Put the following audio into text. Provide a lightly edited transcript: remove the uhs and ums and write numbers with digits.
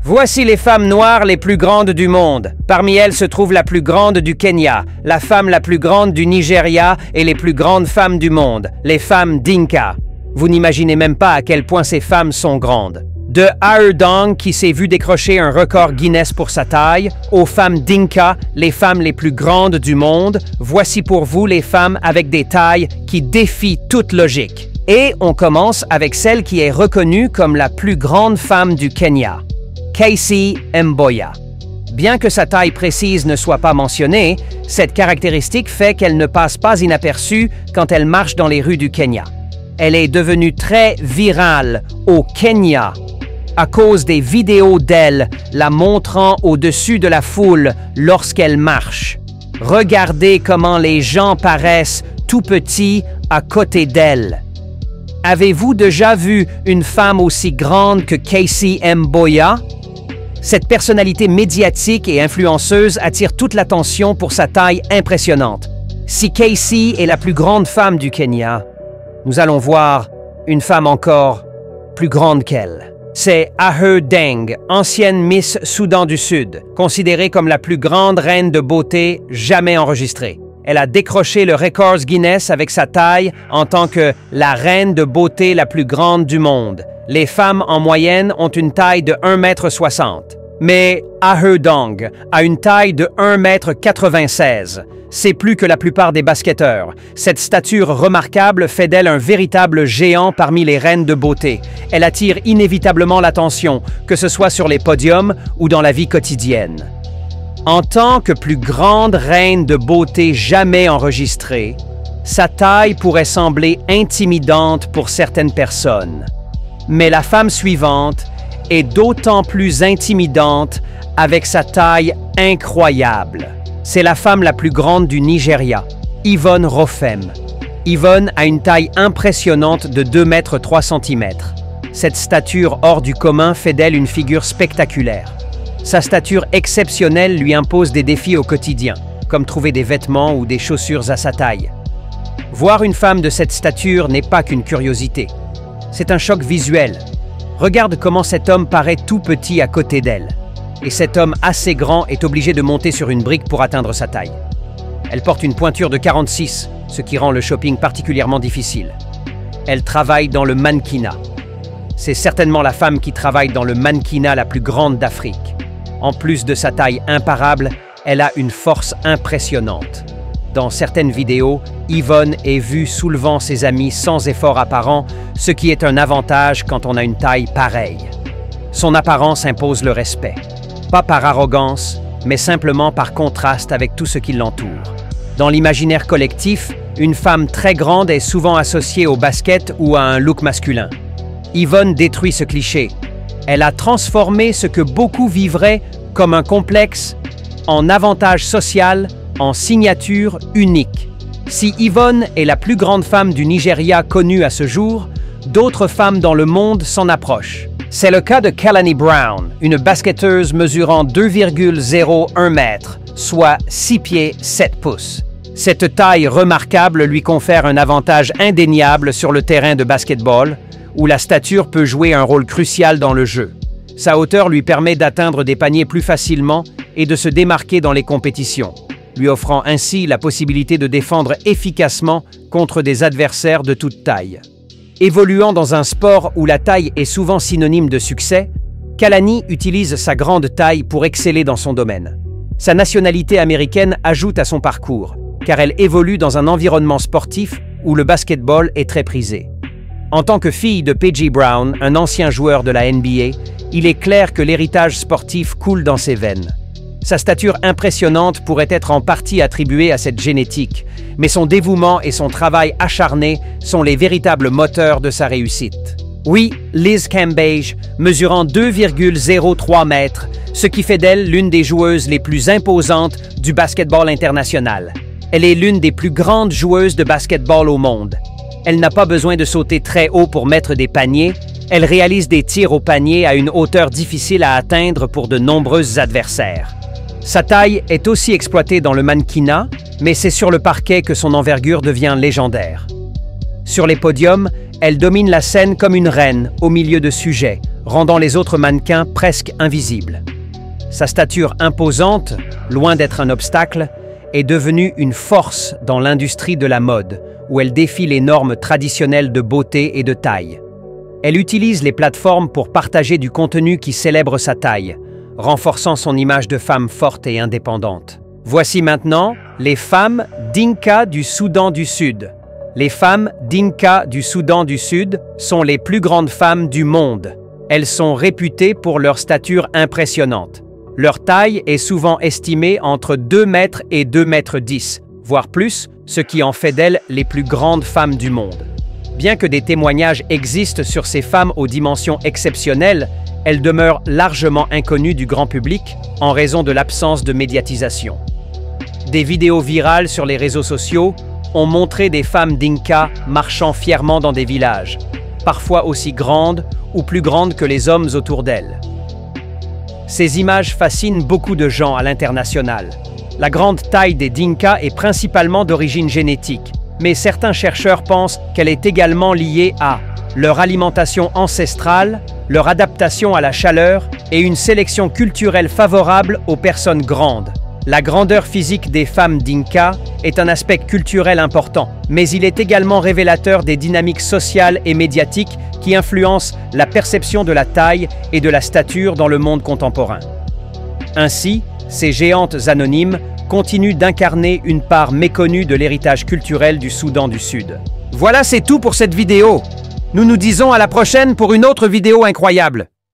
Voici les femmes noires les plus grandes du monde. Parmi elles se trouve la plus grande du Kenya, la femme la plus grande du Nigeria et les plus grandes femmes du monde, les femmes Dinka. Vous n'imaginez même pas à quel point ces femmes sont grandes. De Aerdong, qui s'est vu décrocher un record Guinness pour sa taille, aux femmes Dinka, les femmes les plus grandes du monde, voici pour vous les femmes avec des tailles qui défient toute logique. Et on commence avec celle qui est reconnue comme la plus grande femme du Kenya, Casey Mboya. Bien que sa taille précise ne soit pas mentionnée, cette caractéristique fait qu'elle ne passe pas inaperçue quand elle marche dans les rues du Kenya. Elle est devenue très virale au Kenya à cause des vidéos d'elle la montrant au-dessus de la foule lorsqu'elle marche. Regardez comment les gens paraissent tout petits à côté d'elle. Avez-vous déjà vu une femme aussi grande que Casey Mboya? Cette personnalité médiatique et influenceuse attire toute l'attention pour sa taille impressionnante. Si Casey est la plus grande femme du Kenya, nous allons voir une femme encore plus grande qu'elle. C'est Aerdong, ancienne Miss Soudan du Sud, considérée comme la plus grande reine de beauté jamais enregistrée. Elle a décroché le record Guinness avec sa taille en tant que la reine de beauté la plus grande du monde. Les femmes en moyenne ont une taille de 1,60 m. Mais Aerdong a une taille de 1,96 m. C'est plus que la plupart des basketteurs. Cette stature remarquable fait d'elle un véritable géant parmi les reines de beauté. Elle attire inévitablement l'attention, que ce soit sur les podiums ou dans la vie quotidienne. En tant que plus grande reine de beauté jamais enregistrée, sa taille pourrait sembler intimidante pour certaines personnes. Mais la femme suivante est d'autant plus intimidante avec sa taille incroyable. C'est la femme la plus grande du Nigeria, Yvonne Rofem. Yvonne a une taille impressionnante de 2,3 m. Cette stature hors du commun fait d'elle une figure spectaculaire. Sa stature exceptionnelle lui impose des défis au quotidien, comme trouver des vêtements ou des chaussures à sa taille. Voir une femme de cette stature n'est pas qu'une curiosité. C'est un choc visuel. Regarde comment cet homme paraît tout petit à côté d'elle. Et cet homme assez grand est obligé de monter sur une brique pour atteindre sa taille. Elle porte une pointure de 46, ce qui rend le shopping particulièrement difficile. Elle travaille dans le mannequinat. C'est certainement la femme qui travaille dans le mannequinat la plus grande d'Afrique. En plus de sa taille imparable, elle a une force impressionnante. Dans certaines vidéos, Yvonne est vue soulevant ses amis sans effort apparent, ce qui est un avantage quand on a une taille pareille. Son apparence impose le respect. Pas par arrogance, mais simplement par contraste avec tout ce qui l'entoure. Dans l'imaginaire collectif, une femme très grande est souvent associée au basket ou à un look masculin. Yvonne détruit ce cliché. Elle a transformé ce que beaucoup vivraient comme un complexe en avantage social, en signature unique. Si Yvonne est la plus grande femme du Nigeria connue à ce jour, d'autres femmes dans le monde s'en approchent. C'est le cas de Kalani Brown, une basketteuse mesurant 2,01 m, soit 6 pieds 7 pouces. Cette taille remarquable lui confère un avantage indéniable sur le terrain de basketball, où la stature peut jouer un rôle crucial dans le jeu. Sa hauteur lui permet d'atteindre des paniers plus facilement et de se démarquer dans les compétitions, lui offrant ainsi la possibilité de défendre efficacement contre des adversaires de toute taille. Évoluant dans un sport où la taille est souvent synonyme de succès, Kalani utilise sa grande taille pour exceller dans son domaine. Sa nationalité américaine ajoute à son parcours, car elle évolue dans un environnement sportif où le basketball est très prisé. En tant que fille de P.J. Brown, un ancien joueur de la NBA, il est clair que l'héritage sportif coule dans ses veines. Sa stature impressionnante pourrait être en partie attribuée à cette génétique, mais son dévouement et son travail acharné sont les véritables moteurs de sa réussite. Oui, Liz Cambage, mesurant 2,03 m, ce qui fait d'elle l'une des joueuses les plus imposantes du basketball international. Elle est l'une des plus grandes joueuses de basketball au monde. Elle n'a pas besoin de sauter très haut pour mettre des paniers. Elle réalise des tirs au panier à une hauteur difficile à atteindre pour de nombreux adversaires. Sa taille est aussi exploitée dans le mannequinat, mais c'est sur le parquet que son envergure devient légendaire. Sur les podiums, Elle domine la scène comme une reine au milieu de sujets, rendant les autres mannequins presque invisibles. Sa stature imposante, loin d'être un obstacle, est devenue une force dans l'industrie de la mode, où elle défie les normes traditionnelles de beauté et de taille. Elle utilise les plateformes pour partager du contenu qui célèbre sa taille, renforçant son image de femme forte et indépendante. Voici maintenant les femmes Dinka du Soudan du Sud. Les femmes Dinka du Soudan du Sud sont les plus grandes femmes du monde. Elles sont réputées pour leur stature impressionnante. Leur taille est souvent estimée entre 2 mètres et 2 mètres 10, voire plus, ce qui en fait d'elles les plus grandes femmes du monde. Bien que des témoignages existent sur ces femmes aux dimensions exceptionnelles, elles demeurent largement inconnues du grand public en raison de l'absence de médiatisation. Des vidéos virales sur les réseaux sociaux ont montré des femmes Dinka marchant fièrement dans des villages, parfois aussi grandes ou plus grandes que les hommes autour d'elles. Ces images fascinent beaucoup de gens à l'international. La grande taille des Dinka est principalement d'origine génétique, mais certains chercheurs pensent qu'elle est également liée à leur alimentation ancestrale, leur adaptation à la chaleur et une sélection culturelle favorable aux personnes grandes. La grandeur physique des femmes Dinka est un aspect culturel important, mais il est également révélateur des dynamiques sociales et médiatiques qui influencent la perception de la taille et de la stature dans le monde contemporain. Ainsi, ces géantes anonymes continuent d'incarner une part méconnue de l'héritage culturel du Soudan du Sud. Voilà, c'est tout pour cette vidéo. Nous nous disons à la prochaine pour une autre vidéo incroyable.